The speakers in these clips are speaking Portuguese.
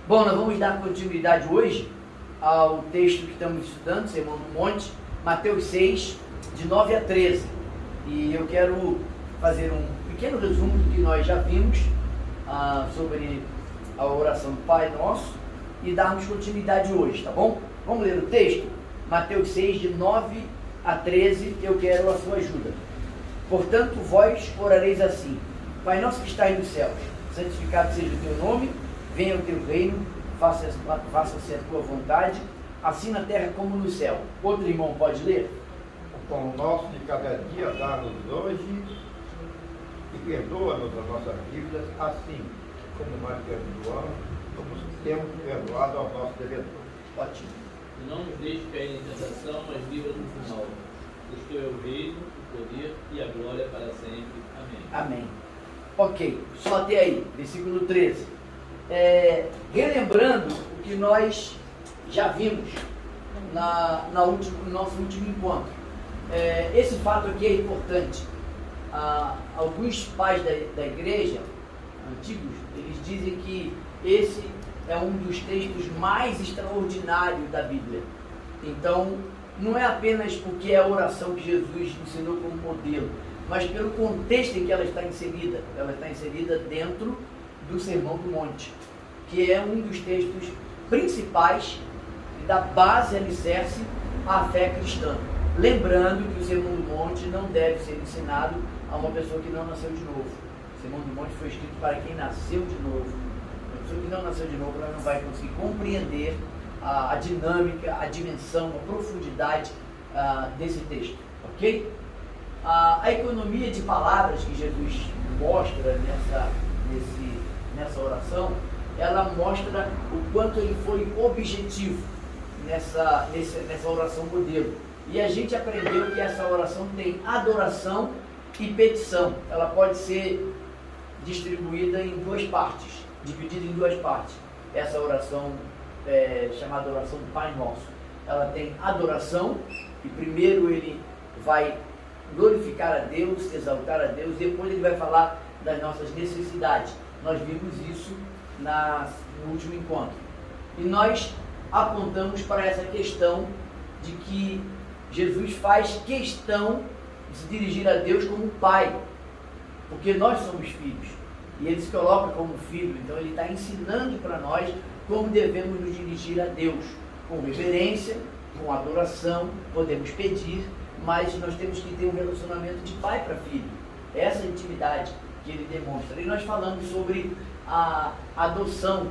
Bom, nós vamos dar continuidade hoje ao texto que estamos estudando, Sermão do Monte, Mateus 6, de 9 a 13. E eu quero fazer um pequeno resumo do que nós já vimos sobre a oração do Pai Nosso e darmos continuidade hoje, tá bom? Vamos ler o texto? Mateus 6, de 9 a 13, eu quero a sua ajuda. Portanto, vós orareis assim: Pai nosso que estás nos céus, santificado seja o teu nome, venha o teu reino, faça-se a tua vontade, assim na terra como no céu. Outro irmão pode ler? O pão nosso de cada dia dá-nos hoje e perdoa-nos as nossas dívidas, assim como nós perdoamos, como temos perdoado aos nossos devedores. Ótimo. E não nos deixe cair em tentação, mas livra-nos do mal. Pois teu é o reino, o poder e a glória para sempre. Amém. Amém. Ok, só até aí, versículo 13. Relembrando o que nós já vimos no nosso último encontro. Esse fato aqui é importante. Alguns pais da igreja, antigos, eles dizem que esse é um dos textos mais extraordinários da Bíblia. Então, não é apenas porque é a oração que Jesus ensinou como modelo, mas pelo contexto em que ela está inserida. Ela está inserida dentro do Sermão do Monte, que é um dos textos principais e da base alicerce à fé cristã. Lembrando que o Sermão do Monte não deve ser ensinado a uma pessoa que não nasceu de novo. O Sermão do Monte foi escrito para quem nasceu de novo. A pessoa que não nasceu de novo, ela não vai conseguir compreender a dinâmica, a dimensão, a profundidade desse texto, ok? A economia de palavras que Jesus mostra nessa oração, ela mostra o quanto ele foi objetivo nessa oração modelo. E a gente aprendeu que essa oração tem adoração e petição. Ela pode ser distribuída em duas partes, dividida em duas partes. Essa oração chamada oração do Pai Nosso, ela tem adoração, e primeiro ele vai glorificar a Deus, exaltar a Deus, depois ele vai falar das nossas necessidades. Nós vimos isso no último encontro. E nós apontamos para essa questão de que Jesus faz questão de se dirigir a Deus como Pai, porque nós somos filhos, e ele se coloca como filho. Então ele está ensinando para nós como devemos nos dirigir a Deus, com reverência, com adoração. Podemos pedir, mas nós temos que ter um relacionamento de pai para filho, essa intimidade que ele demonstra. E nós falamos sobre a adoção,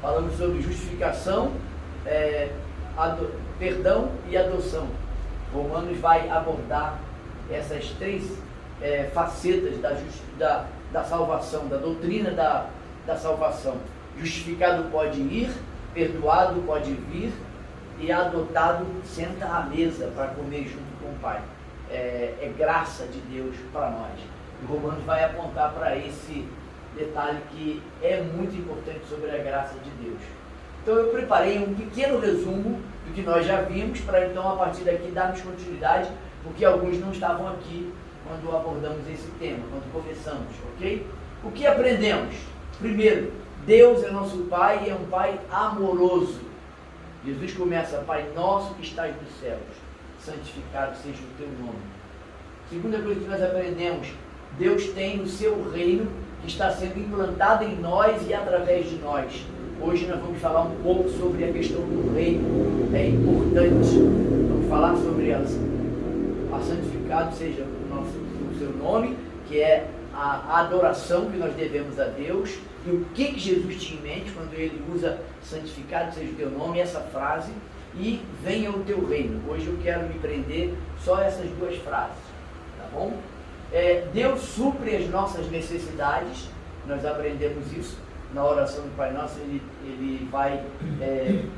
falamos sobre justificação, perdão e adoção. Romanos vai abordar essas três facetas da salvação, da doutrina da salvação. Justificado pode ir, perdoado pode vir, e adotado senta à mesa para comer junto com o Pai. É graça de Deus para nós. E Romanos vai apontar para esse detalhe que é muito importante sobre a graça de Deus. Então eu preparei um pequeno resumo do que nós já vimos, para então a partir daqui darmos continuidade, porque alguns não estavam aqui quando abordamos esse tema, quando começamos, ok? O que aprendemos? Primeiro, Deus é nosso Pai e é um Pai amoroso. Jesus começa: Pai nosso que estás nos céus, santificado seja o teu nome. Segunda coisa que nós aprendemos: Deus tem o seu reino que está sendo implantado em nós e através de nós. Hoje nós vamos falar um pouco sobre a questão do reino. É importante. Vamos falar sobre a santificado seja o seu nome, que é a adoração que nós devemos a Deus. E o que Jesus tinha em mente quando ele usa santificado seja o teu nome, essa frase, e venha o teu reino. Hoje eu quero me prender só a essas duas frases, tá bom? Deus supre as nossas necessidades. Nós aprendemos isso na oração do Pai Nosso. Ele vai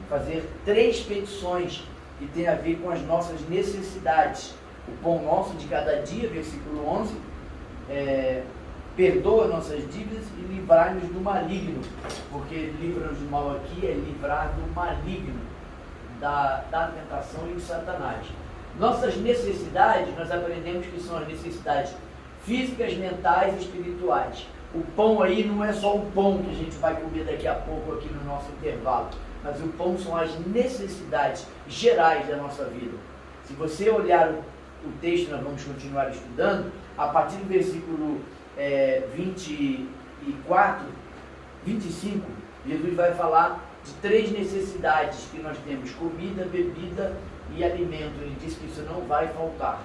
fazer três petições que tem a ver com as nossas necessidades. O pão nosso de cada dia, versículo 11, perdoa nossas dívidas e livrar-nos do maligno, porque livra-nos do mal aqui é livrar do maligno, da tentação e de Satanás. Nossas necessidades, nós aprendemos que são as necessidades físicas, mentais e espirituais. o pão aí não é só o pão que a gente vai comer daqui a pouco aqui no nosso intervalo, mas o pão são as necessidades gerais da nossa vida. Se você olhar o texto, nós vamos continuar estudando, a partir do versículo 24, 25, Jesus vai falar de 3 necessidades que nós temos: comida, bebida e alimento. Ele diz que isso não vai faltar.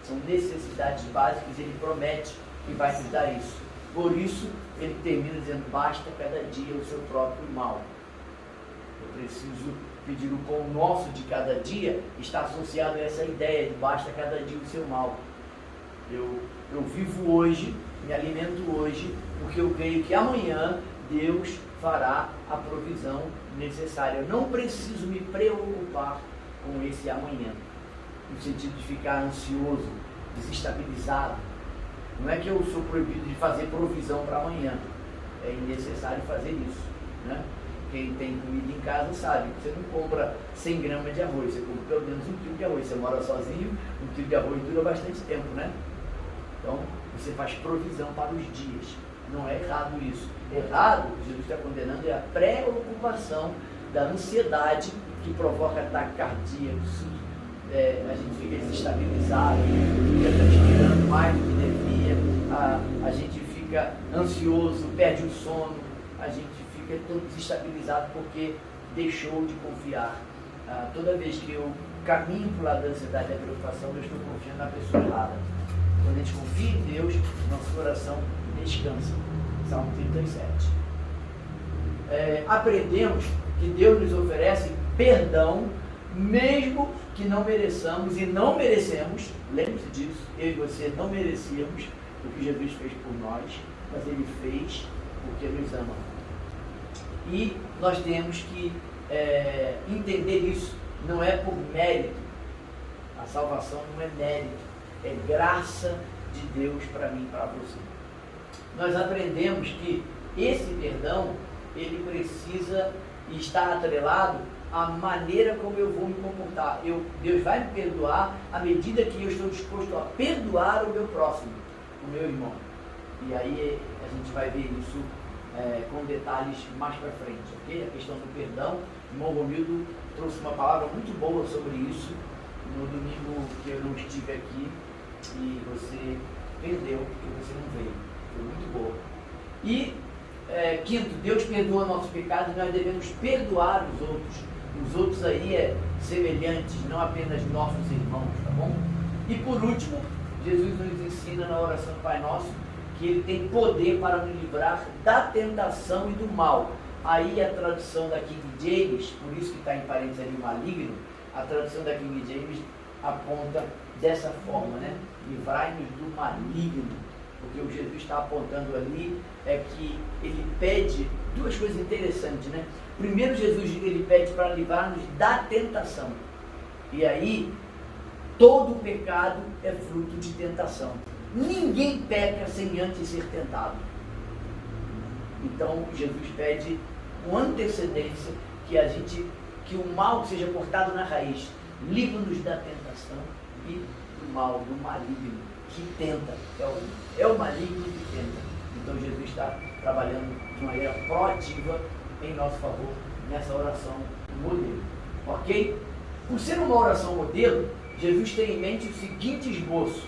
São necessidades básicas, ele promete que vai nos dar isso. Por isso, ele termina dizendo: basta cada dia o seu próprio mal. Eu preciso pedir o pão nosso de cada dia, está associado a essa ideia de basta cada dia o seu mal. Eu vivo hoje, me alimento hoje, porque eu creio que amanhã Deus fará a provisão necessária. Eu não preciso me preocupar com esse amanhã, no sentido de ficar ansioso, desestabilizado. Não é que eu sou proibido de fazer provisão para amanhã, é necessário fazer isso, né? Quem tem comida em casa sabe que você não compra 100 gramas de arroz, você compra pelo menos 1 quilo de arroz. Você mora sozinho, 1 quilo de arroz dura bastante tempo, né? Então, você faz provisão para os dias. Não é errado isso. Errado, Jesus está condenando, é a preocupação da ansiedade que provoca ataque cardíaco, a gente fica desestabilizado, fica transpirando mais do que devia, a gente fica ansioso, perde o sono, a gente fica todo desestabilizado porque deixou de confiar. Toda vez que eu caminho para o lado da ansiedade e da preocupação, eu estou confiando na pessoa errada. Quando a gente confia em Deus, nosso coração descansa. Salmo 37. Aprendemos que Deus nos oferece perdão, mesmo que não mereçamos e não merecemos. Lembre-se disso, eu e você não merecíamos o que Jesus fez por nós, mas Ele fez porque nos ama. E nós temos que entender isso. Não é por mérito. A salvação não é mérito, é graça de Deus para mim e para você. Nós aprendemos que esse perdão, ele precisa estar atrelado à maneira como eu vou me comportar. Deus vai me perdoar à medida que eu estou disposto a perdoar o meu próximo, o meu irmão. E aí a gente vai ver isso com detalhes mais para frente, ok? A questão do perdão. O irmão Romildo trouxe uma palavra muito boa sobre isso no domingo que eu não estive aqui e você perdeu porque você não veio. Foi muito boa. E quinto, Deus perdoa nossos pecados e nós devemos perdoar os outros. Os outros aí semelhantes, não apenas nossos irmãos, tá bom? E por último, Jesus nos ensina na oração do Pai Nosso que Ele tem poder para nos livrar da tentação e do mal. Aí a tradução da King James, por isso que está em parênteses ali maligno, a tradução da King James aponta dessa forma, né? Livrai-nos do maligno. Porque o Jesus está apontando ali é que Ele pede duas coisas interessantes, né? Primeiro, Jesus ele pede para livrar-nos da tentação. E aí, todo pecado é fruto de tentação. Ninguém peca sem antes ser tentado. Então, Jesus pede com antecedência que o mal seja cortado na raiz. Livra-nos da tentação e do mal, do maligno, que tenta. É o maligno que tenta. Então, Jesus está trabalhando de maneira proativa em nosso favor nessa oração modelo. Ok? Por ser uma oração modelo, Jesus tem em mente o seguinte esboço: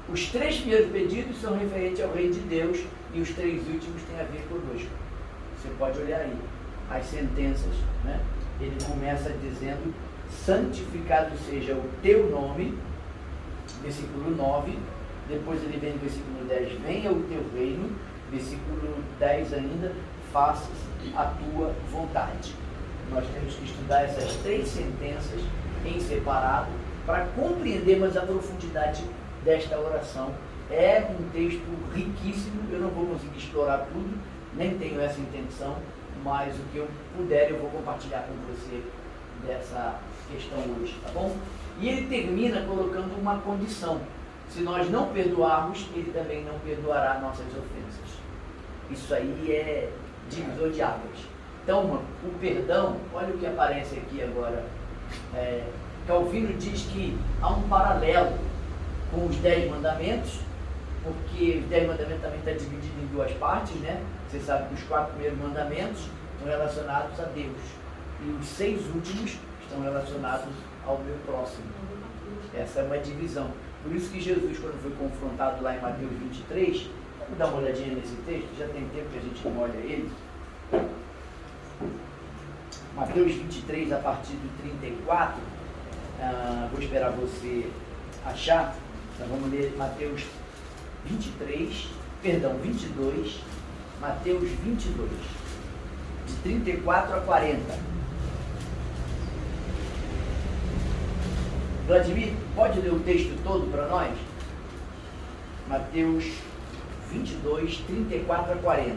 os 3 primeiros pedidos são referentes ao Reino de Deus e os 3 últimos têm a ver conosco. Você pode olhar aí as sentenças, né? Ele começa dizendo: santificado seja o teu nome, versículo 9. Depois ele vem no versículo 10, venha o teu reino. Versículo 10 ainda, faça-se a tua vontade. Nós temos que estudar essas 3 sentenças em separado para compreender mais a profundidade desta oração. É um texto riquíssimo, eu não vou conseguir explorar tudo, nem tenho essa intenção, mas o que eu puder eu vou compartilhar com você dessa questão hoje, tá bom? E ele termina colocando uma condição: se nós não perdoarmos, ele também não perdoará nossas ofensas. Isso aí é divisor de águas. Então, o perdão, olha o que aparece aqui agora. Calvino diz que há um paralelo com os 10 mandamentos porque os 10 mandamentos também está dividido em duas partes, né? Você sabe que os 4 primeiros mandamentos estão relacionados a Deus e os 6 últimos estão relacionados ao meu próximo. Essa é uma divisão. Por isso que Jesus, quando foi confrontado lá em Mateus 23, vamos dar uma olhadinha nesse texto, já tem tempo que a gente não olha ele. Mateus 23, a partir do 34, vou esperar você achar, então vamos ler Mateus 22, Mateus 22, de 34 a 40. Vladimir, pode ler o texto todo para nós? Mateus 22, 34 a 40.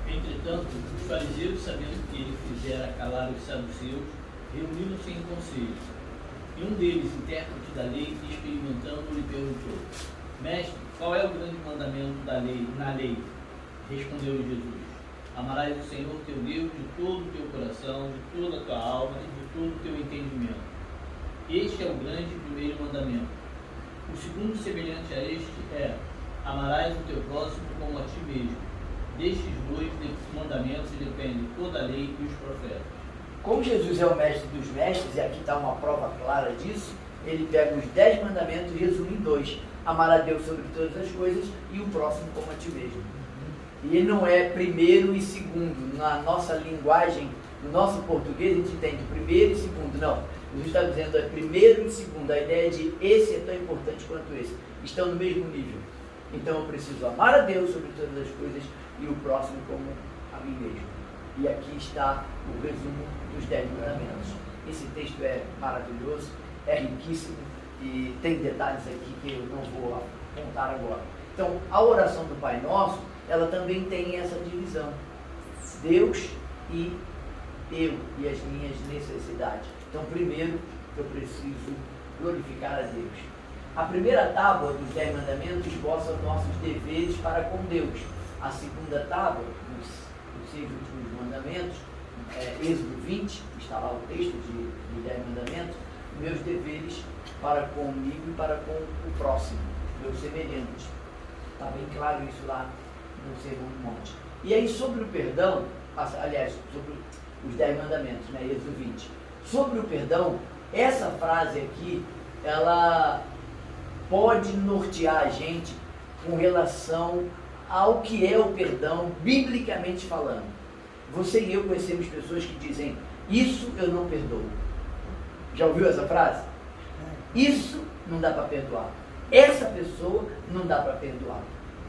Entretanto, os fariseus, sabendo que ele fizera calar os saduceus, reuniram-se em conselho. E um deles, intérprete da lei, experimentando, lhe perguntou: Mestre, qual é o grande mandamento da lei, na lei? Respondeu-lhe Jesus: Amarás o Senhor teu Deus de todo o teu coração, de toda a tua alma e de todo o teu entendimento. Este é o grande primeiro mandamento. O segundo, semelhante a este, é: amarás o teu próximo como a ti mesmo. Destes 2 mandamentos dependem toda a lei e os profetas. Como Jesus é o mestre dos mestres, e aqui está uma prova clara disso, ele pega os 10 mandamentos e resume em 2. Amar a Deus sobre todas as coisas e o próximo como a ti mesmo. E ele não é primeiro e segundo. Na nossa linguagem, no nosso português, a gente entende primeiro e segundo. Não. Jesus está dizendo é primeiro e segundo. A ideia de esse é tão importante quanto esse. Estão no mesmo nível. Então eu preciso amar a Deus sobre todas as coisas e o próximo como a mim mesmo. E aqui está o resumo dos 10 mandamentos. Esse texto é maravilhoso, é riquíssimo e tem detalhes aqui que eu não vou apontar agora. Então, a oração do Pai Nosso, ela também tem essa divisão. Deus e eu e as minhas necessidades. Então, primeiro, eu preciso glorificar a Deus. A primeira tábua dos 10 mandamentos esboça os nossos deveres para com Deus. A segunda tábua, os 6 últimos mandamentos, Êxodo 20, está lá o texto de 10 mandamentos, meus deveres para comigo e para com o próximo, meus semelhantes. Está bem claro isso lá no Sermão do Monte. E aí sobre o perdão, aliás, sobre os 10 mandamentos, né, Êxodo 20. Sobre o perdão, essa frase aqui, ela pode nortear a gente com relação ao que é o perdão, biblicamente falando. Você e eu conhecemos pessoas que dizem, isso eu não perdoo. Já ouviu essa frase? Isso não dá para perdoar. Essa pessoa não dá para perdoar.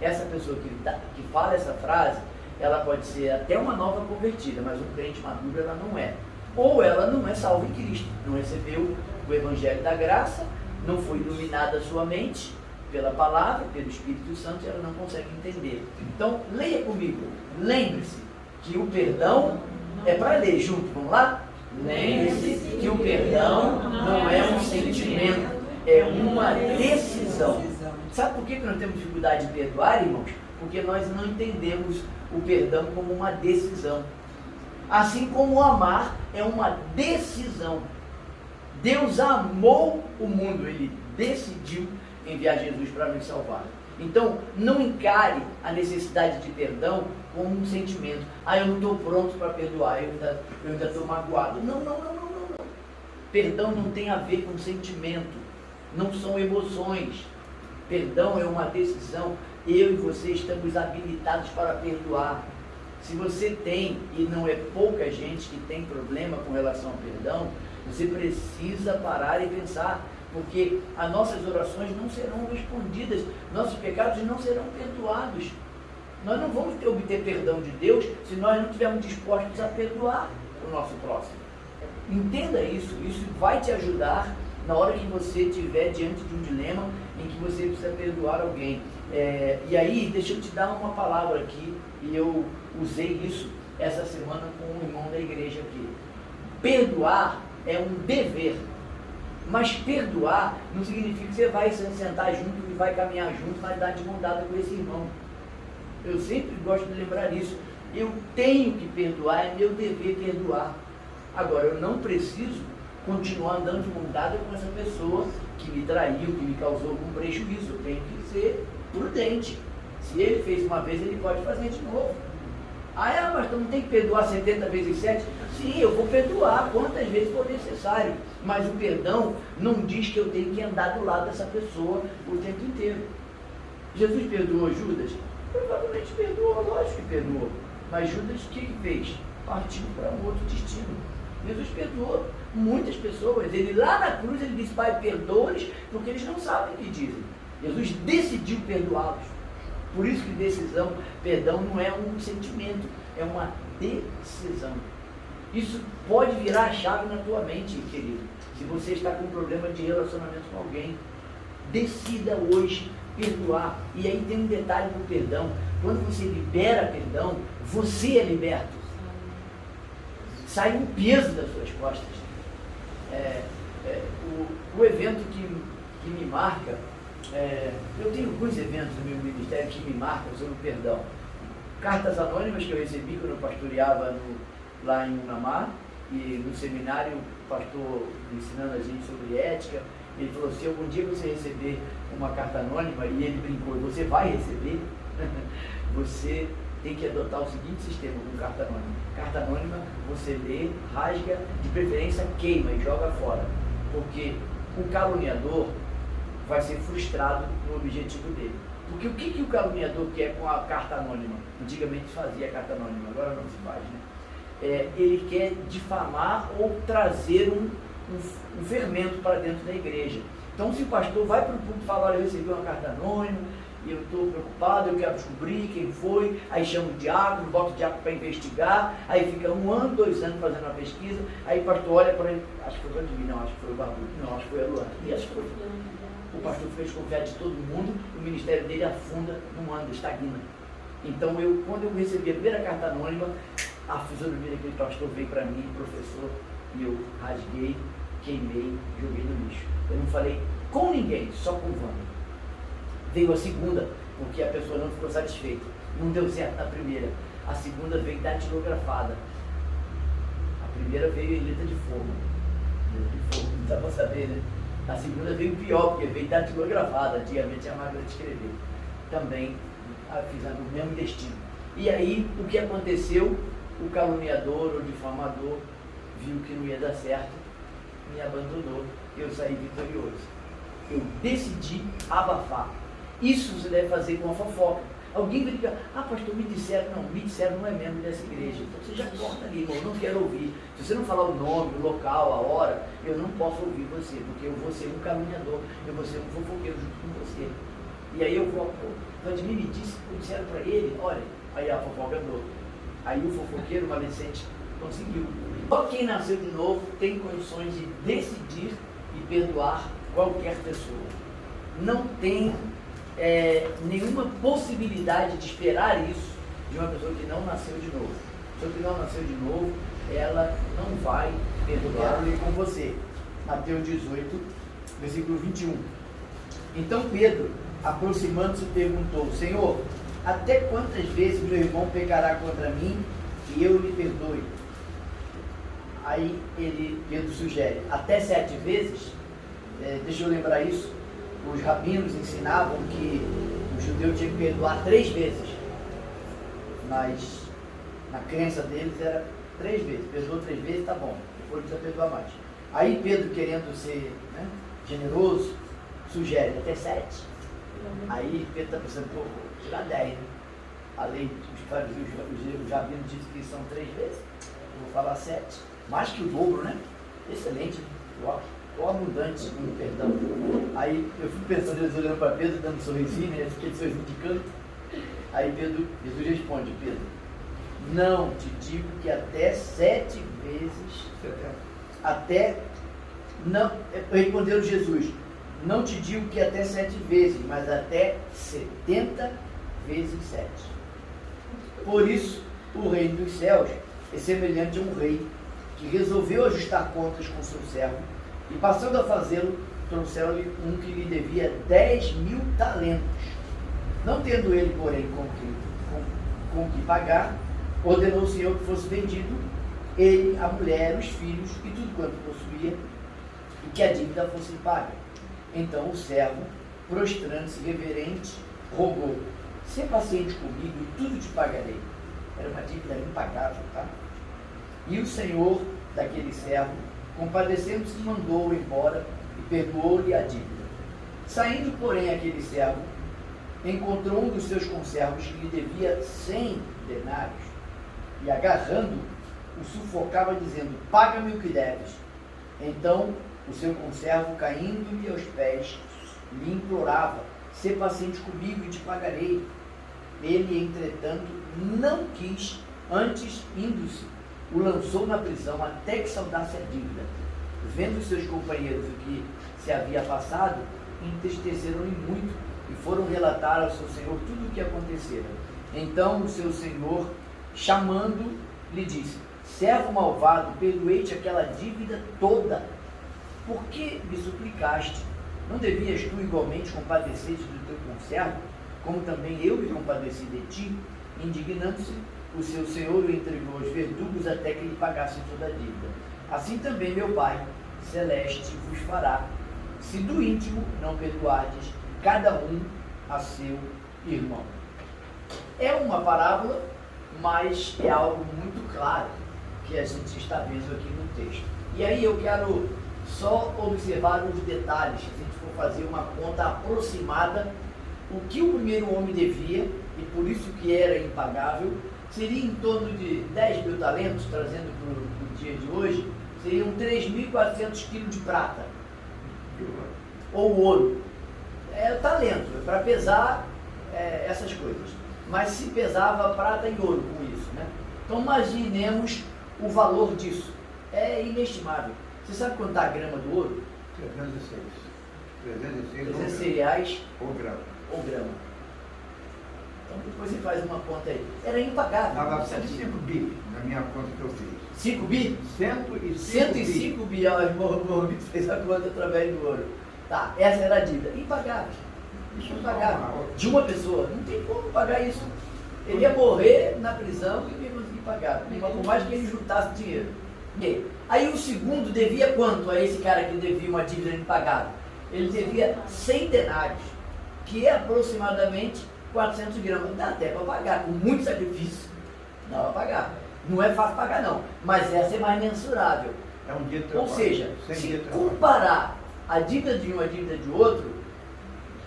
Essa pessoa que fala essa frase, ela pode ser até uma nova convertida, mas um crente maduro ela não é. Ou ela não é salva em Cristo, não recebeu o Evangelho da Graça, não foi iluminada a sua mente pela palavra, pelo Espírito Santo, e ela não consegue entender. Então, leia comigo. Lembre-se que o perdão é para ler junto. Vamos lá? Lembre-se que o perdão não é um sentimento, é uma decisão. Sabe por que nós temos dificuldade de perdoar, irmãos? Porque nós não entendemos o perdão como uma decisão. Assim como o amar é uma decisão. Deus amou o mundo, Ele decidiu enviar Jesus para nos salvar. Então, não encare a necessidade de perdão como um sentimento. Eu não estou pronto para perdoar, eu ainda estou magoado. Não. Perdão não tem a ver com sentimento, não são emoções. Perdão é uma decisão. Eu e você estamos habilitados para perdoar. Se você tem, e não é pouca gente que tem problema com relação ao perdão, você precisa parar e pensar, porque as nossas orações não serão respondidas, nossos pecados não serão perdoados. Nós não vamos obter perdão de Deus se nós não estivermos dispostos a perdoar o nosso próximo. Entenda isso vai te ajudar na hora que você estiver diante de um dilema em que você precisa perdoar alguém. E aí, deixa eu te dar uma palavra aqui, e eu usei isso essa semana com um irmão da igreja aqui. Perdoar é um dever, mas perdoar não significa que você vai se sentar junto e vai caminhar junto, vai dar de mão dada com esse irmão. Eu sempre gosto de lembrar isso. Eu tenho que perdoar, é meu dever perdoar. Agora, eu não preciso continuar andando de mão dada com essa pessoa que me traiu, que me causou algum prejuízo. Eu tenho que ser prudente. Se ele fez uma vez, ele pode fazer de novo. Mas tu não tem que perdoar 70 vezes 7? Sim, eu vou perdoar quantas vezes for necessário. Mas o perdão não diz que eu tenho que andar do lado dessa pessoa o tempo inteiro. Jesus perdoou Judas? Provavelmente perdoou, lógico que perdoou. Mas Judas, o que ele fez? Partiu para um outro destino. Jesus perdoou muitas pessoas. Ele lá na cruz, ele disse: Pai, perdoa-lhes, porque eles não sabem o que dizem. Jesus decidiu perdoá-los. Por isso que decisão, perdão não é um sentimento, é uma decisão. Isso pode virar a chave na tua mente, querido. Se você está com um problema de relacionamento com alguém, decida hoje perdoar. E aí tem um detalhe do perdão: quando você libera perdão, você é liberto. Sai um peso das suas costas. O evento que me marca, eu tenho alguns eventos no meu ministério que me marcam sobre o perdão. Cartas anônimas que eu recebi quando eu pastoreava lá em Unamar, e no seminário o pastor ensinando a gente sobre ética, ele falou: se algum dia você receber uma carta anônima, e ele brincou, você vai receber, você tem que adotar o seguinte sistema com carta anônima. Carta anônima, você lê, rasga, de preferência queima e joga fora, porque o caluniador vai ser frustrado no objetivo dele. Porque o que o caluniador quer com a carta anônima? Antigamente fazia a carta anônima, agora não se faz, né? Ele quer difamar ou trazer um fermento para dentro da igreja. Então, se o pastor vai para o público e fala: olha, eu recebi uma carta anônima, e eu estou preocupado, eu quero descobrir quem foi, aí chama o diácono, bota o diácono para investigar, aí fica 1 ano, 2 anos fazendo uma pesquisa, aí o pastor olha para ele, acho que foi o Vladimir, não, acho que foi o Barbudo, não, acho que foi a Luana, e acho que foi. O pastor fica desconfiado de todo mundo, o ministério dele afunda, não anda, estagna. Então, quando eu recebi a primeira carta anônima, a fisionomia daquele pastor veio para mim, professor, e eu rasguei, queimei, joguei no lixo. Eu não falei com ninguém, só com o Wanda. Veio a segunda, porque a pessoa não ficou satisfeita. Não deu certo na primeira. A segunda veio datilografada. A primeira veio em letra de fogo. Letra de fogo, não dá para saber, né? A segunda veio pior, porque veio datilografada. Antigamente a máquina de escrever. Também fizeram o mesmo destino. E aí, o que aconteceu? O caluniador, o difamador, viu que não ia dar certo, me abandonou. Eu saí vitorioso. Eu decidi abafar. Isso você deve fazer com a fofoca. Alguém vai dizer: pastor, me disseram não é membro dessa igreja. Então você já corta ali, irmão, não quero ouvir. Se você não falar o nome, o local, a hora, eu não posso ouvir você, porque eu vou ser um caluniador, eu vou ser um fofoqueiro junto com você. E aí eu vou, Vladimir me disse, disseram para ele, olha, aí a fofoca andou. Aí o fofoqueiro, o maledicente, conseguiu. Só quem nasceu de novo tem condições de decidir e perdoar qualquer pessoa. Não tem nenhuma possibilidade de esperar isso de uma pessoa que não nasceu de novo. A pessoa que não nasceu de novo, ela não vai perdoar com você. Mateus 18, versículo 21. Então Pedro, aproximando-se, perguntou: Senhor, até quantas vezes meu irmão pecará contra mim e eu lhe perdoe? Aí Pedro sugere: até 7 vezes? Deixa eu lembrar isso. Os rabinos ensinavam que o judeu tinha que perdoar 3 vezes. Mas na crença deles era 3 vezes. Perdoou 3 vezes, tá bom. Depois precisa perdoar mais. Aí Pedro, querendo ser generoso, sugere até 7. Aí Pedro está pensando: pô, vou tirar 10, né? A lei dos fariseus, os rabinos dizem que são 3 vezes. Eu vou falar 7. Mais que o dobro, né? Excelente. O abundante no perdão. Aí eu fui pensando, eles olhando para Pedro, dando um sorrisinho, né? Aquele sorrisinho de canto. Aí Jesus responde: Pedro, não te digo que até 7 vezes, respondeu Jesus: não te digo que até 7 vezes, mas até 70 vezes 7. Por isso, o reino dos céus é semelhante a um rei que resolveu ajustar contas com seu servo, e passando a fazê-lo, trouxeram-lhe um que lhe devia 10.000 talentos. Não tendo ele, porém, com que pagar, ordenou o Senhor que fosse vendido ele, a mulher, os filhos e tudo quanto possuía, e que a dívida fosse paga. Então o servo, prostrando-se reverente, rogou: "Sê paciente comigo e tudo te pagarei." Era uma dívida impagável, tá? E o senhor daquele servo, compadecendo-se, mandou-o embora e perdoou-lhe a dívida. Saindo, porém, aquele servo, encontrou um dos seus conservos que lhe devia 100 denários, e agarrando-o, o sufocava, dizendo: "Paga-me o que deves." Então o seu conservo, caindo-lhe aos pés, lhe implorava: "Sê paciente comigo e te pagarei." Ele, entretanto, não quis, antes, indo-se, o lançou na prisão até que saudasse a dívida. Vendo os seus companheiros o que se havia passado, entristeceram-lhe muito e foram relatar ao seu senhor tudo o que acontecera. Então o seu senhor, chamando, lhe disse: "Servo malvado, perdoei-te aquela dívida toda. Por que me suplicaste? Não devias tu igualmente compadecer-te do teu conservo, como também eu me compadeci de ti?" Indignando-se, o seu senhor o entregou aos verdugos até que lhe pagassem toda a dívida. Assim também meu Pai celeste vos fará, se do íntimo não perdoardes cada um a seu irmão. É uma parábola, mas é algo muito claro que a gente está vendo aqui no texto. E aí eu quero só observar os detalhes, se a gente for fazer uma conta aproximada, o que o primeiro homem devia, e por isso que era impagável, seria em torno de 10 mil talentos, trazendo para o dia de hoje, seriam 3.400 quilos de prata, ou ouro. É o talento, é para pesar essas coisas. Mas se pesava prata e ouro com isso, né? Então imaginemos o valor disso. É inestimável. Você sabe quanto está a grama do ouro? 306. 306 reais ou grama. Então depois você faz uma conta aí. Era impagável. Dava 105 bi na minha conta que eu fiz. 5 bi? 105 bi. O irmão fez a conta através do ouro. Tá, essa era a dívida. Impagável. Impagável. De uma pessoa. Não tem como pagar isso. Ele ia morrer na prisão e não ia conseguir pagar. Por mais que ele juntasse dinheiro. E aí o segundo devia quanto a esse cara que devia uma dívida impagável? Ele devia 100 denários, que é aproximadamente 400 gramas. Dá até para pagar, com muito sacrifício. Dá para pagar. Não é fácil pagar não, mas essa é mais mensurável. É um dia de trabalho. Ou seja, se comparar a dívida de um à dívida de outro,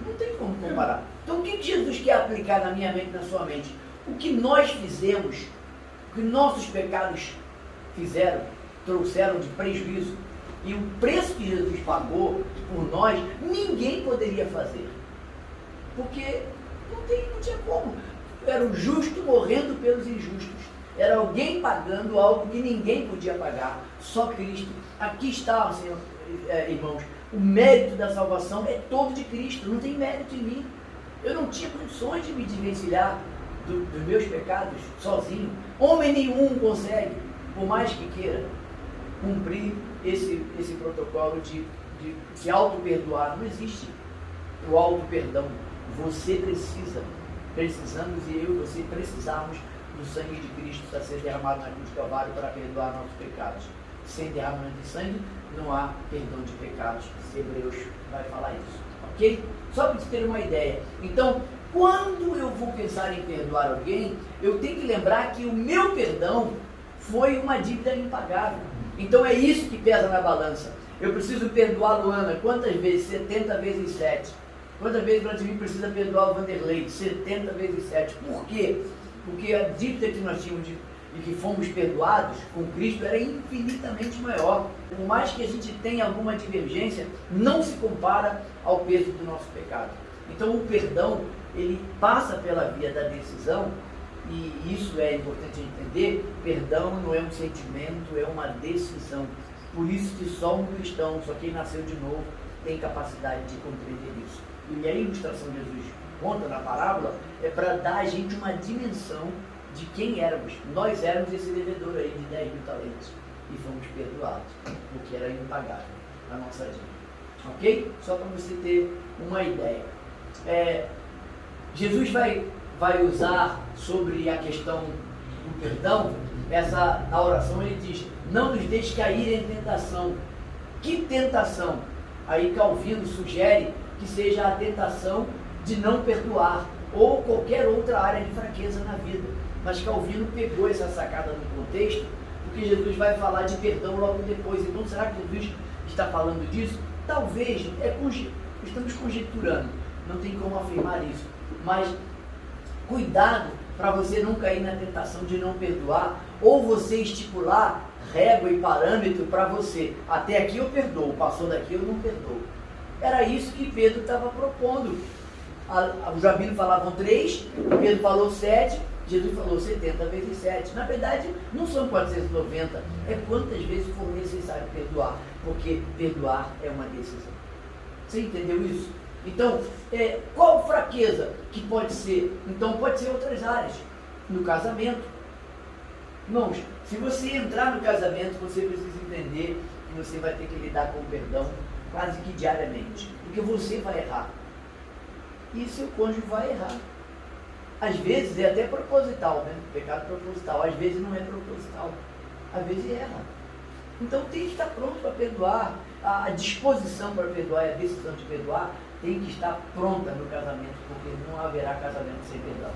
não tem como comparar. Então o que Jesus quer aplicar na minha mente e na sua mente? O que nós fizemos, o que nossos pecados fizeram, trouxeram de prejuízo, e o preço que Jesus pagou por nós, ninguém poderia fazer. Porque não tinha como. Era o justo morrendo pelos injustos. Era alguém pagando algo que ninguém podia pagar. Só Cristo. Aqui está, Senhor, irmãos, o mérito da salvação é todo de Cristo. Não tem mérito em mim. Eu não tinha condições de me desvencilhar dos meus pecados sozinho. Homem nenhum consegue, por mais que queira, cumprir esse protocolo de auto-perdoar. Não existe o auto-perdão. Você precisamos, e eu e você precisamos do sangue de Cristo para ser derramado na cruz do Calvário para perdoar nossos pecados. Sem derramamento de sangue não há perdão de pecados. Hebreus vai falar isso, ok? Só para você ter uma ideia. Então, quando eu vou pensar em perdoar alguém, eu tenho que lembrar que o meu perdão foi uma dívida impagável. Então é isso que pesa na balança. Eu preciso perdoar a Luana. Quantas vezes? 70 vezes 7. Quantas vezes o Vladimir precisa perdoar o Vanderlei? 70 vezes 7. Por quê? Porque a dívida que nós tínhamos e que fomos perdoados com Cristo era infinitamente maior. Por mais que a gente tenha alguma divergência, não se compara ao peso do nosso pecado. Então o perdão, ele passa pela via da decisão, e isso é importante entender. Perdão não é um sentimento, é uma decisão. Por isso que só um cristão, só quem nasceu de novo, tem capacidade de compreender isso. E a ilustração que Jesus conta na parábola é para dar a gente uma dimensão de quem éramos. Nós éramos esse devedor aí de 10 mil talentos e fomos perdoados, porque era impagável a nossa dívida. Ok? Só para você ter uma ideia. Jesus vai usar sobre a questão do perdão na oração ele diz, não nos deixe cair em tentação. Que tentação? Aí Calvino sugere que seja a tentação de não perdoar, ou qualquer outra área de fraqueza na vida. Mas Calvino pegou essa sacada no contexto, porque Jesus vai falar de perdão logo depois. Então será que Jesus está falando disso? Talvez, estamos conjecturando, não tem como afirmar isso, mas cuidado para você não cair na tentação de não perdoar, ou você estipular régua e parâmetro para você, até aqui eu perdoo, passou daqui eu não perdoo. Era isso que Pedro estava propondo. Os rabinos falavam 3, Pedro falou 7, Jesus falou 70 vezes 7. Na verdade, não são 490, é quantas vezes for necessário perdoar, porque perdoar é uma decisão. Você entendeu isso? Então, qual fraqueza que pode ser? Então, pode ser outras áreas. No casamento. Irmãos, se você entrar no casamento, você precisa entender que você vai ter que lidar com o perdão quase que diariamente. Porque você vai errar. E seu cônjuge vai errar. Às vezes é até proposital, né? Pecado proposital. Às vezes não é proposital. Às vezes erra. Então tem que estar pronto para perdoar. A disposição para perdoar e a decisão de perdoar tem que estar pronta no casamento, porque não haverá casamento sem perdão.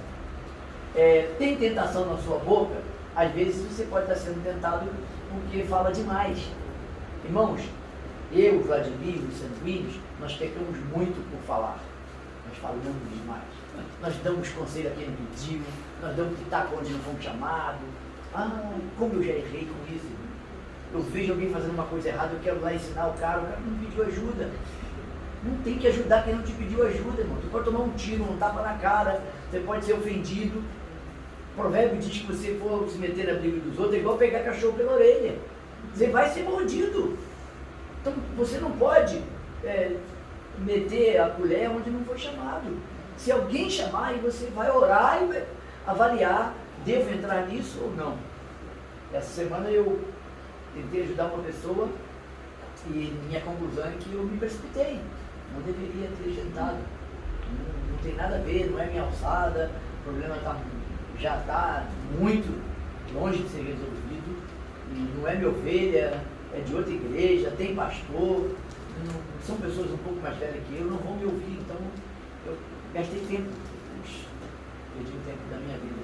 Tem tentação na sua boca? Às vezes você pode estar sendo tentado porque fala demais. Irmãos, eu, Vladimir, os sanguíneos, nós pecamos muito por falar. Nós falamos demais. Nós damos conselho a quem não pediu, nós damos pitaco onde não fomos chamados. Como eu já errei com isso. Eu vejo alguém fazendo uma coisa errada, eu quero lá ensinar o cara não pediu ajuda. Não tem que ajudar quem não te pediu ajuda, irmão. Tu pode tomar um tiro, um tapa na cara, você pode ser ofendido. O provérbio diz que se você for se meter na briga dos outros, é igual pegar cachorro pela orelha. Você vai ser mordido. Então você não pode meter a colher onde não foi chamado. Se alguém chamar, aí você vai orar e vai avaliar, devo entrar nisso ou não. Essa semana eu tentei ajudar uma pessoa e minha conclusão é que eu me precipitei. Não deveria ter jantado. Não tem nada a ver, não é minha alçada, o problema já está muito longe de ser resolvido, e não é minha ovelha, é de outra igreja, tem pastor, são pessoas um pouco mais velhas que eu, não vão me ouvir, então eu gastei tempo, perdi o tempo da minha vida,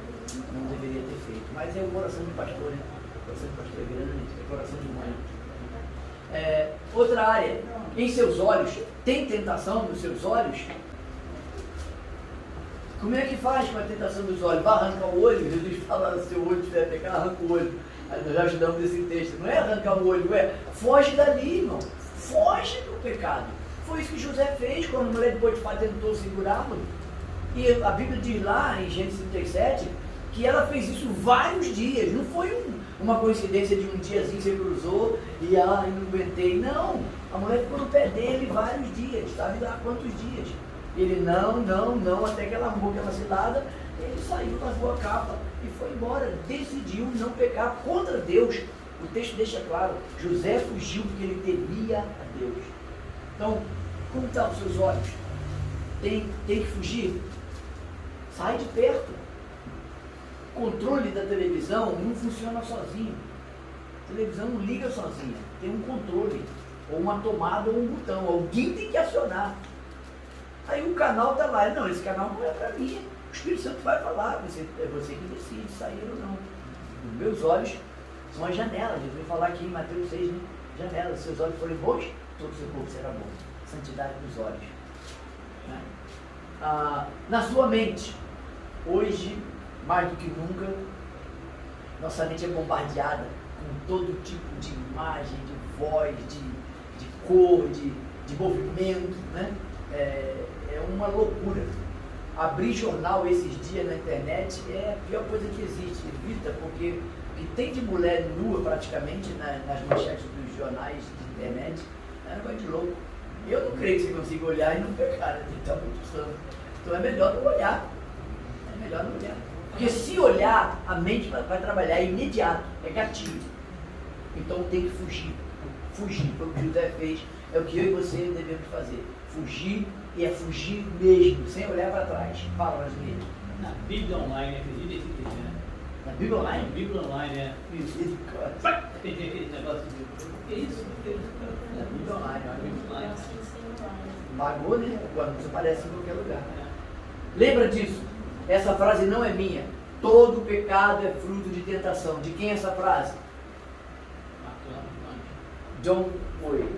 não deveria ter feito, mas é o coração de pastor, né? O coração de pastor é grande, é coração de mãe. Outra área, em seus olhos, tem tentação nos seus olhos? Como é que faz com a tentação dos olhos? Vai arrancar o olho? Jesus fala, se o olho tiver pecado, arranca o olho. Nós já ajudamos esse texto. Não é arrancar o olho, foge dali, irmão. Foge do pecado. Foi isso que José fez quando a mulher de Potifar tentou segurá-lo. E a Bíblia diz lá, em Gênesis 37, que ela fez isso vários dias. Não foi uma coincidência de um diazinho que você cruzou e ela não aguentei. Não, a mulher ficou no pé dele vários dias. Sabe lá quantos dias? Ele não, até que ela arrumou aquela cilada, ele saiu, lavou a capa e foi embora. Decidiu não pecar contra Deus. O texto deixa claro, José fugiu porque ele temia a Deus. Então, como estão os seus olhos? Tem que fugir? Sai de perto. O controle da televisão não funciona sozinho. A televisão não liga sozinha. Tem um controle, ou uma tomada, ou um botão. Alguém tem que acionar. Aí o canal está lá, não, esse canal não é para mim, o Espírito Santo vai falar, é você que decide sair ou não. Os meus olhos são as janelas, Jesus vai falar aqui em Mateus 6, né? Janelas, se seus olhos forem bons, todo o seu corpo será bom. Santidade dos olhos. Né? Na sua mente, hoje, mais do que nunca, nossa mente é bombardeada com todo tipo de imagem, de voz, de cor, de movimento, né? É uma loucura. Abrir jornal esses dias na internet é a pior coisa que existe. Evita, porque o que tem de mulher nua praticamente nas manchetes dos jornais de internet é um negócio de louco. Eu não creio que você consiga olhar e não pecar, né? Então, então é melhor não olhar. É melhor não olhar. Porque se olhar, a mente vai trabalhar imediato, é gatilho. Então tem que fugir. Fugir, foi o que José fez, é o que eu e você devemos fazer. Fugir, e é fugir mesmo, sem olhar para trás. Fala, brasileiro. Na Bíblia Online, acredita esse texto, né? Na A Bíblia online? Bíblia online, é. Misericórdia. Negócio de... Que isso? A Bíblia online, olha. Bíblia online. Bagou, né? Agora não aparece em qualquer lugar. Lembra disso? Essa frase não é minha. Todo pecado é fruto de tentação. De quem é essa frase? John Owen.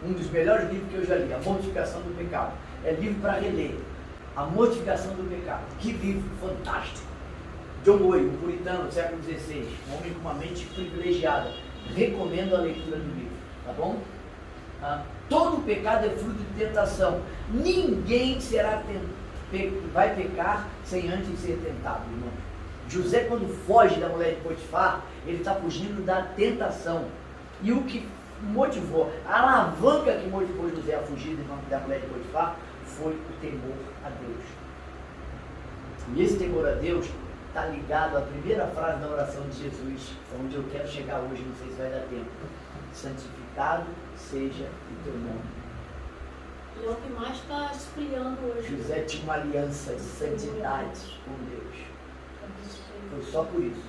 Um dos melhores livros que eu já li, A Mortificação do Pecado. É livro para reler. A Mortificação do Pecado. Que livro fantástico. John Owen, um puritano do século XVI, um homem com uma mente privilegiada. Recomendo a leitura do livro, tá bom? Todo pecado é fruto de tentação. Ninguém vai pecar sem antes ser tentado, irmão. José, quando foge da mulher de Potifar, ele está fugindo da tentação. E o que motivou, a alavanca que motivou José a fugir da mulher de Potifar foi o temor a Deus. E esse temor a Deus está ligado à primeira frase da oração de Jesus, onde eu quero chegar hoje, não sei se vai dar tempo. Santificado seja o teu nome. E é o que mais está esfriando hoje. José tinha uma aliança de santidade com Deus. Foi só por isso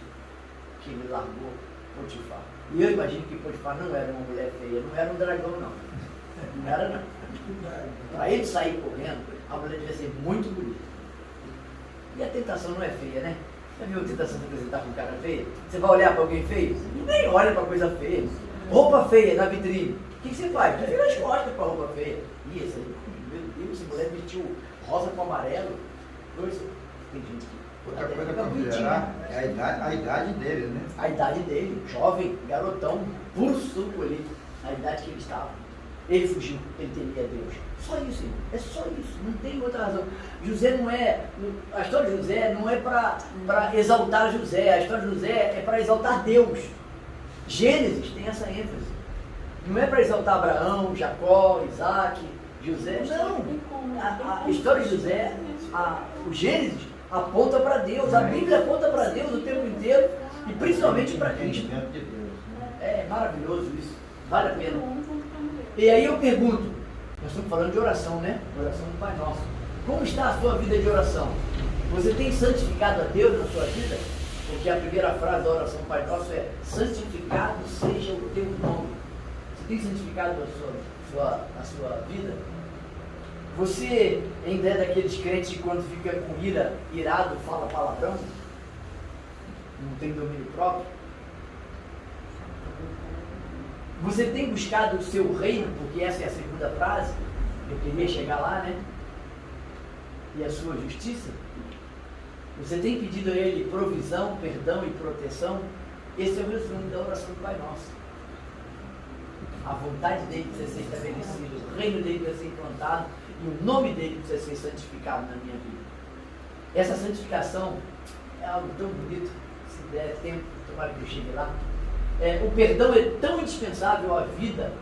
que ele largou Potifar. E eu imagino que Potifar não era uma mulher feia, não era um dragão não. Não era não. Para ele sair correndo, a mulher devia ser muito bonita. E a tentação não é feia, né? Já viu a tentação de apresentar com cara feia? Você vai olhar para alguém feio? Nem olha para coisa feia. Roupa feia na vitrine. O que você faz? Você vira as costas para roupa feia. E esse aí, meu Deus, essa mulher vestiu rosa com amarelo. Tem gente que... Outra coisa a considerar é a idade dele, né? A idade dele, jovem, garotão, puro suco ali, a idade que ele estava. Ele fugiu, ele temia Deus. Só isso, irmão. É só isso, não tem outra razão. José não é, a história de José não é para exaltar José, a história de José é para exaltar Deus. Gênesis tem essa ênfase. Não é para exaltar Abraão, Jacó, Isaac, José, não. A história de José, o Gênesis aponta para Deus, a Bíblia aponta para Deus o tempo inteiro e principalmente para Cristo. É maravilhoso isso, vale a pena. E aí eu pergunto, nós estamos falando de oração, né? Oração do Pai Nosso. Como está a sua vida de oração? Você tem santificado a Deus na sua vida? Porque a primeira frase da oração do Pai Nosso é: santificado seja o teu nome. Você tem santificado a sua vida? Você ainda é daqueles crentes que quando fica com irado, fala palavrão? Não tem domínio próprio? Você tem buscado o seu reino, porque essa é a segunda frase, eu queria chegar lá, né? E a sua justiça? Você tem pedido a Ele provisão, perdão e proteção? Esse é o resumo da oração do Pai Nosso. A vontade dele precisa ser estabelecida, o reino dele precisa ser implantado e o nome dele precisa ser santificado na minha vida. Essa santificação é algo tão bonito, se der tempo, tomara que eu chegue lá. O perdão é tão indispensável à vida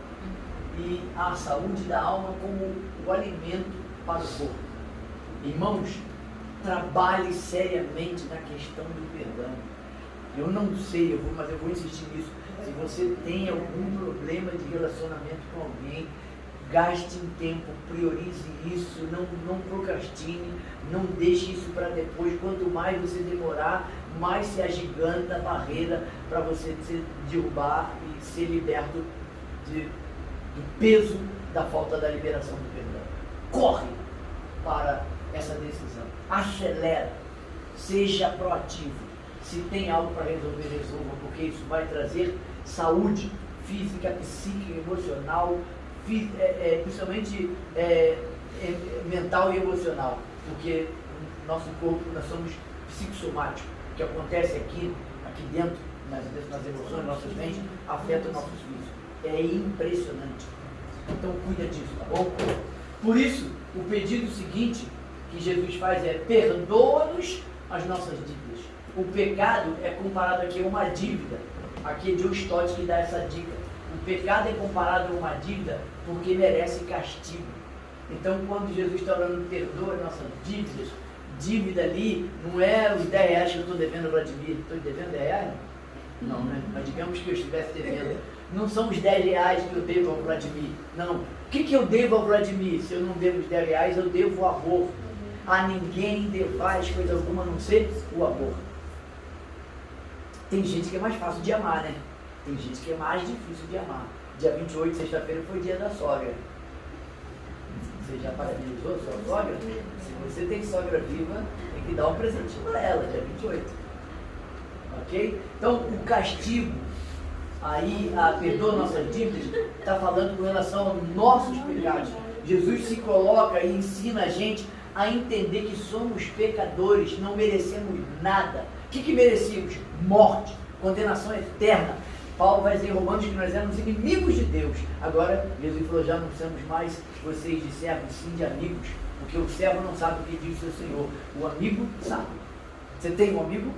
e à saúde da alma como o alimento para o corpo. Irmãos, trabalhe seriamente na questão do perdão. Eu não sei, mas eu vou insistir nisso. Se você tem algum problema de relacionamento com alguém, gaste um tempo, priorize isso, não procrastine, não deixe isso para depois. Quanto mais você demorar, mais se agiganta a barreira para você se derrubar e ser liberto do peso da falta da liberação do perdão. Corre para essa decisão, acelera, seja proativo. Se tem algo para resolver, resolva, porque isso vai trazer saúde física, psíquica, emocional, principalmente mental e emocional, porque nosso corpo, nós somos psicossomáticos. O que acontece aqui dentro, nas emoções, nossas mentes, afeta os nossos filhos. É impressionante. Então cuida disso, tá bom? Por isso, o pedido seguinte que Jesus faz é: perdoa-nos as nossas dívidas. O pecado é comparado aqui a uma dívida. Aqui é John Stott que dá essa dica. O pecado é comparado a uma dívida porque merece castigo. Então, quando Jesus está orando, perdoa nossas dívidas, dívida ali não é os 10 reais que eu estou devendo ao Vladimir. Estou devendo 10 reais? Não, né? Mas digamos que eu estivesse devendo. Não são os 10 reais que eu devo ao Vladimir. Não. O que eu devo ao Vladimir? Se eu não devo os 10 reais, eu devo o amor. A ninguém devais coisa alguma a não ser o amor. Tem gente que é mais fácil de amar, né? Tem gente que é mais difícil de amar. Dia 28, sexta-feira, foi dia da sogra. Você já parabenizou sua sogra? Se você tem sogra viva, tem que dar um presentinho para ela, dia 28. Ok? Então, o castigo, aí, perdoa nossas dívidas, está falando com relação aos nossos pecados. Jesus se coloca e ensina a gente a entender que somos pecadores, não merecemos nada. O que merecíamos? Morte, condenação eterna. Paulo vai dizer em Romanos que nós éramos inimigos de Deus. Agora, Jesus falou, já não somos mais vocês de servos, sim de amigos, porque o servo não sabe o que diz o seu Senhor, o amigo sabe. Você tem um amigo?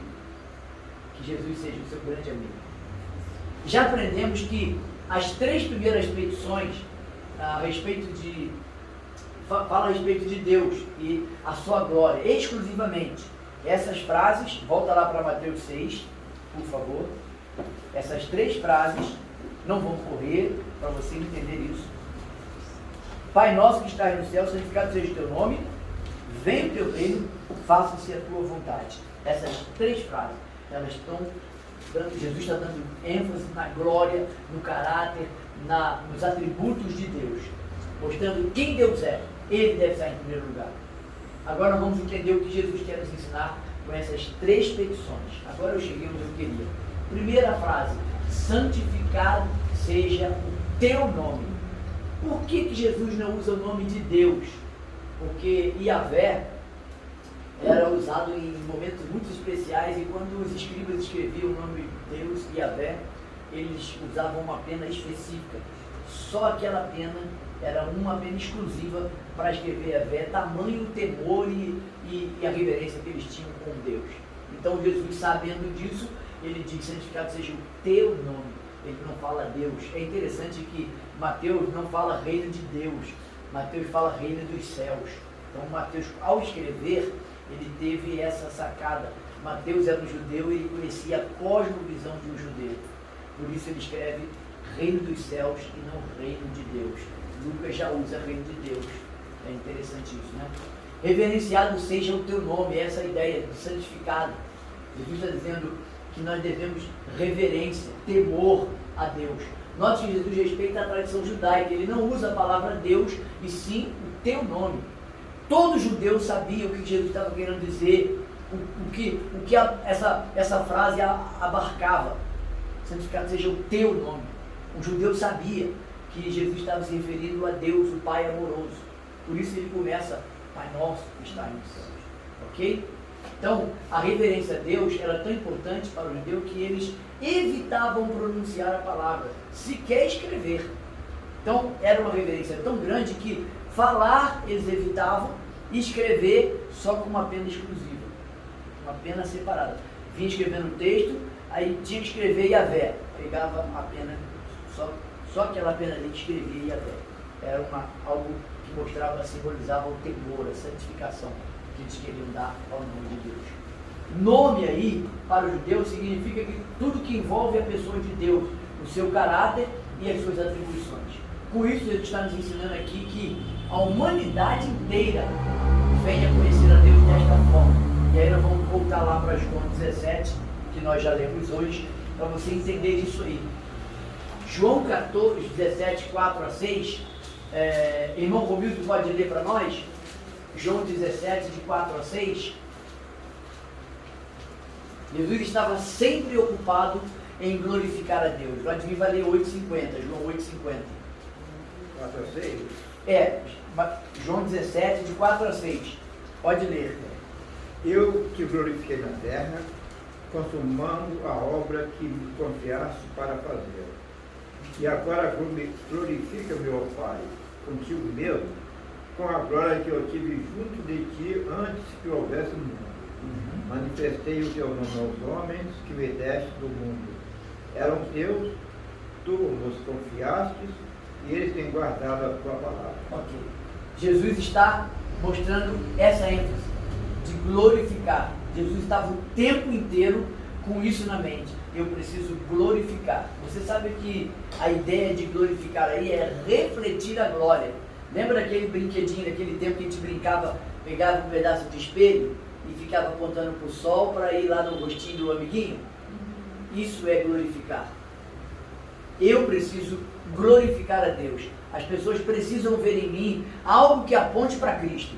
Que Jesus seja o seu grande amigo. Já aprendemos que as 3 primeiras petições fala a respeito de Deus e a sua glória, exclusivamente. Essas frases, volta lá para Mateus 6, por favor. Essas 3 frases, não vão correr, para você entender isso. Pai nosso que estás no céu, santificado seja o teu nome, venha o teu reino, faça-se a tua vontade. Essas 3 frases, elas estão dando, Jesus está dando ênfase na glória, no caráter, nos atributos de Deus, mostrando quem Deus é. Ele deve estar em primeiro lugar. Agora nós vamos entender o que Jesus quer nos ensinar com essas 3 petições. Agora eu cheguei onde eu queria. Primeira frase, santificado seja o teu nome. Por que Jesus não usa o nome de Deus? Porque Yahvé era usado em momentos muito especiais e quando os escribas escreviam o nome de Deus, Yahvé, eles usavam uma pena específica. Só aquela pena era uma pena exclusiva para escrever Yahvé, tamanho o temor e a reverência que eles tinham com Deus. Então Jesus, sabendo disso, ele diz, santificado seja o teu nome. Ele não fala Deus. É interessante que Mateus não fala reino de Deus. Mateus fala reino dos céus. Então Mateus, ao escrever, ele teve essa sacada. Mateus era um judeu e ele conhecia a cosmovisão de um judeu. Por isso ele escreve reino dos céus e não reino de Deus. Lucas já usa reino de Deus. É interessante isso, né? Reverenciado seja o teu nome, essa ideia de santificado. Jesus está dizendo que nós devemos reverência, temor a Deus. Note que Jesus respeita a tradição judaica, ele não usa a palavra Deus, e sim o teu nome. Todo judeu sabia o que Jesus estava querendo dizer, o que essa frase abarcava. Santificado seja o teu nome. O judeu sabia que Jesus estava se referindo a Deus, o Pai amoroso. Por isso ele começa, Pai nosso que está nos céus. Ok? Então, a reverência a Deus era tão importante para o judeu que eles evitavam pronunciar a palavra, sequer escrever. Então, era uma reverência tão grande que falar eles evitavam e escrever só com uma pena exclusiva, uma pena separada. Vinha escrevendo o texto, aí tinha que escrever Yahvé, pegava a pena, só aquela pena ali que escrevia Yahvé. Era algo que mostrava, simbolizava o temor, a santificação que eles queriam dar ao nome de Deus. Nome aí, para o judeu, significa que tudo que envolve a pessoa de Deus, o seu caráter e as suas atribuições. Com isso, ele está nos ensinando aqui que a humanidade inteira venha conhecer a Deus desta forma. E aí nós vamos voltar lá para João 17, que nós já lemos hoje, para você entender isso aí. João 14, 17, 4 a 6, irmão Romildo pode ler para nós? João 17, de 4 a 6. Jesus estava sempre ocupado em glorificar a Deus. Vladimir vai ler 8,50, João 8,50. 4 a 6? João 17, de 4 a 6. Pode ler. Eu te glorifiquei na terra, consumando a obra que me confiaste para fazer. E agora glorifica-me, ó Pai, contigo mesmo, com a glória que eu tive junto de ti antes que houvesse mundo. Manifestei o teu nome aos homens que me deste do mundo. Eram teus, tu nos confiastes, e eles têm guardado a tua palavra. Ok. Jesus está mostrando essa ênfase de glorificar. Jesus estava o tempo inteiro com isso na mente. Eu preciso glorificar. Você sabe que a ideia de glorificar aí é refletir a glória. Lembra daquele brinquedinho, daquele tempo que a gente brincava, pegava um pedaço de espelho e ficava apontando para o sol para ir lá no rostinho do amiguinho? Isso é glorificar. Eu preciso glorificar a Deus. As pessoas precisam ver em mim algo que aponte para Cristo.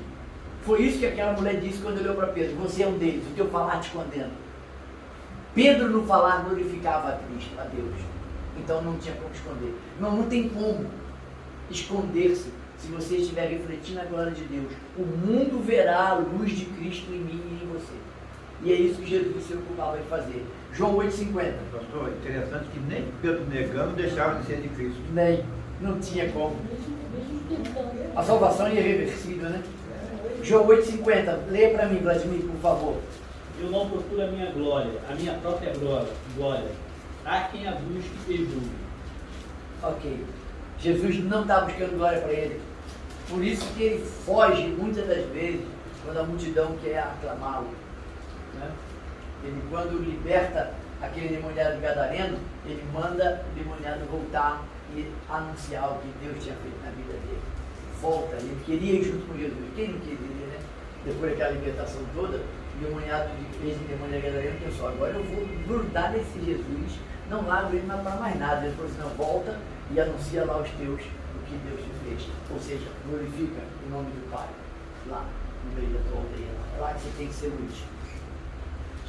Foi isso que aquela mulher disse quando olhou para Pedro. Você é um deles, o teu falar te condena. Pedro no falar glorificava a Cristo, a Deus. Então não tinha como esconder. Não tem como esconder-se se você estiver refletindo a glória de Deus. O mundo verá a luz de Cristo em mim e em você. E é isso que Jesus se ocupava de fazer. João 8,50. Pastor, interessante que nem Pedro negando deixava de ser de Cristo. Nem, não tinha como. A salvação é irreversível, né? João 8,50. Leia para mim, Vladimir, por favor. Eu não procuro a minha glória, a minha própria glória. Há quem a busque e julgue. Ok. Jesus não está buscando glória para ele. Por isso que ele foge muitas das vezes quando a multidão quer aclamá-lo. Né? Ele, quando liberta aquele demoniado gadareno, ele manda o demoniado voltar e anunciar o que Deus tinha feito na vida dele. Volta, ele queria ir junto com Jesus. Quem não queria, né? Depois daquela libertação toda, o demoniado gadareno pensou, agora eu vou grudar nesse Jesus, não largo ele para mais nada. Ele falou assim, não, volta e anuncia lá aos teus o que Deus te fez. Ou seja, glorifica o nome do Pai, lá no meio da tua aldeia. É lá que você tem que ser luz.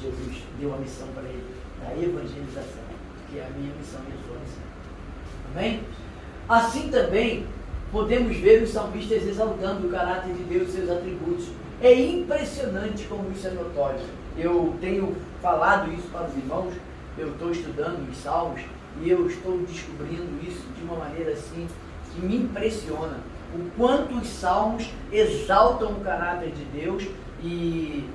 Jesus deu a missão para ele, da evangelização, que é a minha missão e a sua missão. Amém? Assim também podemos ver os salmistas exaltando o caráter de Deus e seus atributos. É impressionante como isso é notório. Eu tenho falado isso para os irmãos, eu estou estudando os salmos e eu estou descobrindo isso de uma maneira assim que me impressiona. O quanto os salmos exaltam o caráter de Deus e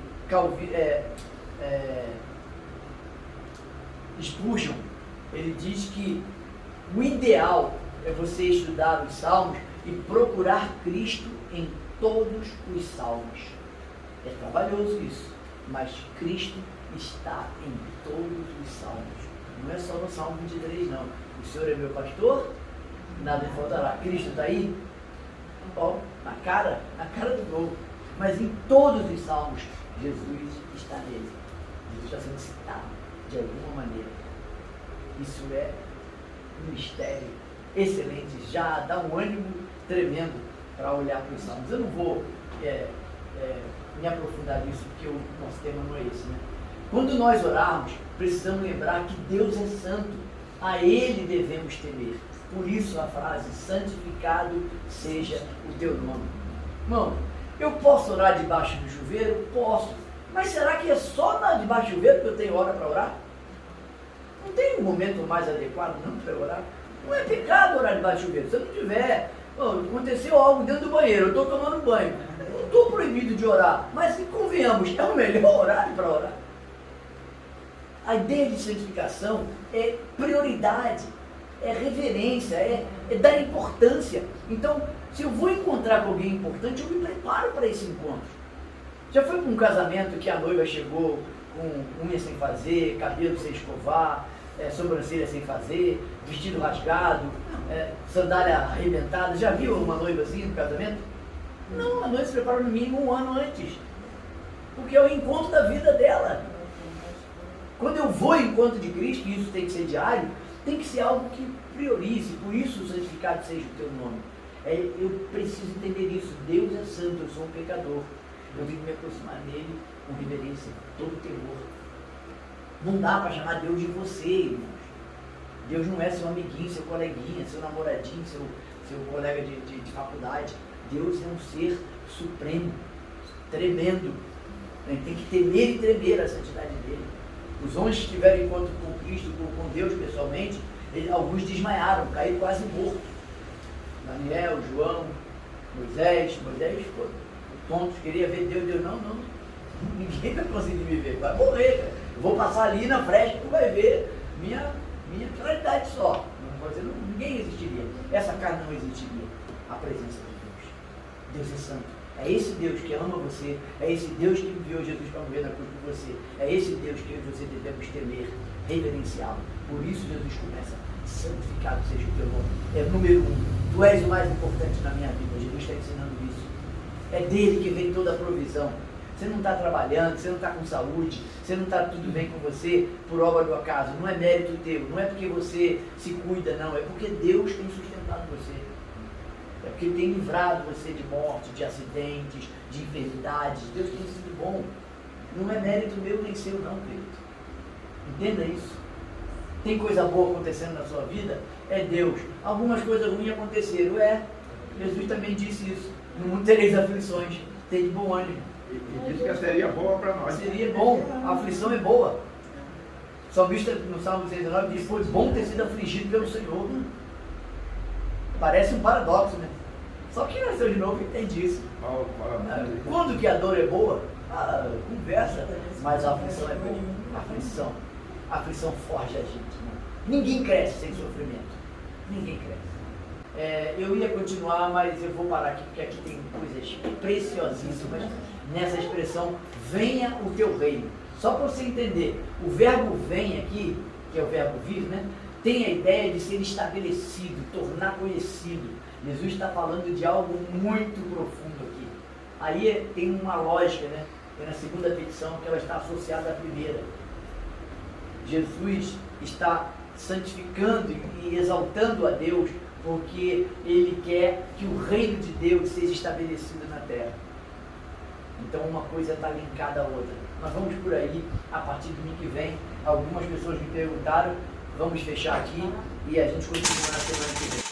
Spurgeon, ele diz que o ideal é você estudar os salmos e procurar Cristo em todos os salmos. É trabalhoso isso, mas Cristo está em todos os salmos. Não é só no Salmo 23, não. O Senhor é meu pastor, nada me faltará. Cristo está aí, ó, na cara do gol. Mas em todos os salmos, Jesus está nele. Jesus está sendo citado de alguma maneira. Isso é um mistério excelente, já dá um ânimo tremendo para olhar para os salmos. Eu não vou me aprofundar nisso, porque o nosso tema não é esse, né? Quando nós orarmos, precisamos lembrar que Deus é santo, a Ele devemos temer. Por isso a frase, santificado seja o teu nome. Irmão, eu posso orar debaixo do chuveiro? Posso. Mas será que é só debaixo do chuveiro que eu tenho hora para orar? Não tem um momento mais adequado não para orar? Não é pecado orar debaixo do chuveiro. Se eu não tiver, aconteceu algo dentro do banheiro, eu estou tomando banho. Eu não estou proibido de orar, mas convenhamos, é o melhor horário para orar. A ideia de santificação é prioridade, é reverência, é dar importância. Então, se eu vou encontrar com alguém importante, eu me preparo para esse encontro. Já foi para um casamento que a noiva chegou com unha sem fazer, cabelo sem escovar, sobrancelha sem fazer, vestido rasgado, sandália arrebentada? Já viu uma noivazinha no casamento? Não, a noiva se prepara no mínimo um ano antes, porque é o encontro da vida dela. Quando eu vou ao encontro de Cristo, e isso tem que ser diário, tem que ser algo que priorize. Por isso o santificado seja o teu nome. Eu preciso entender isso. Deus é santo, eu sou um pecador. Eu tenho que me aproximar dele com reverência, todo temor. Não dá para chamar Deus de você, irmãos. Deus não é seu amiguinho, seu coleguinha, seu namoradinho, seu colega de faculdade. Deus é um ser supremo, tremendo. A gente tem que temer e tremer a santidade dele. Os homens que tiveram encontro com Cristo, com Deus pessoalmente, alguns desmaiaram, caíram quase mortos. Daniel, João, Moisés foi tontos, queria ver Deus, não, ninguém vai conseguir me ver, vai morrer, cara. Eu vou passar ali na fresta, tu vai ver minha claridade só. Ninguém existiria, essa carne não existiria, a presença de Deus. Deus é santo. É esse Deus que ama você, é esse Deus que enviou Jesus para morrer na cruz por você, é esse Deus que eu e você devemos temer, reverenciá-lo. Por isso Jesus começa, santificado seja o teu nome. É número 1, tu és o mais importante na minha vida, Jesus está ensinando isso. É dele que vem toda a provisão. Você não está trabalhando, você não está com saúde, você não está tudo bem com você por obra do acaso. Não é mérito teu, não é porque você se cuida, não. É porque Deus tem sustentado você. É porque Ele tem livrado você de morte, de acidentes, de enfermidades. Deus tem sido bom. Não é mérito meu nem seu, não, querido. Entenda isso. Tem coisa boa acontecendo na sua vida? É Deus. Algumas coisas ruins aconteceram. Jesus também disse isso. No mundo tereis aflições. Tem de bom ânimo. E disse que seria boa para nós. Seria bom. A aflição é boa. O salmista no Salmo 19 diz: foi bom ter sido afligido pelo Senhor. Parece um paradoxo, né? Só quem nasceu de novo entende isso. Quando que a dor é boa? Conversa. Mas a aflição é boa. A aflição forja a gente. Né? Ninguém cresce sem sofrimento. Ninguém cresce. Eu ia continuar, mas eu vou parar aqui, porque aqui tem coisas preciosíssimas nessa expressão, venha o teu reino. Só para você entender, o verbo vem aqui, que é o verbo vir, né? Tem a ideia de ser estabelecido, tornar conhecido. Jesus está falando de algo muito profundo aqui. Aí tem uma lógica, né? Tem na segunda petição que ela está associada à primeira. Jesus está santificando e exaltando a Deus porque Ele quer que o reino de Deus seja estabelecido na terra. Então uma coisa está linkada à outra. Nós vamos por aí, a partir do domingo que vem. Algumas pessoas me perguntaram, vamos fechar aqui e a gente continua na semana que vem.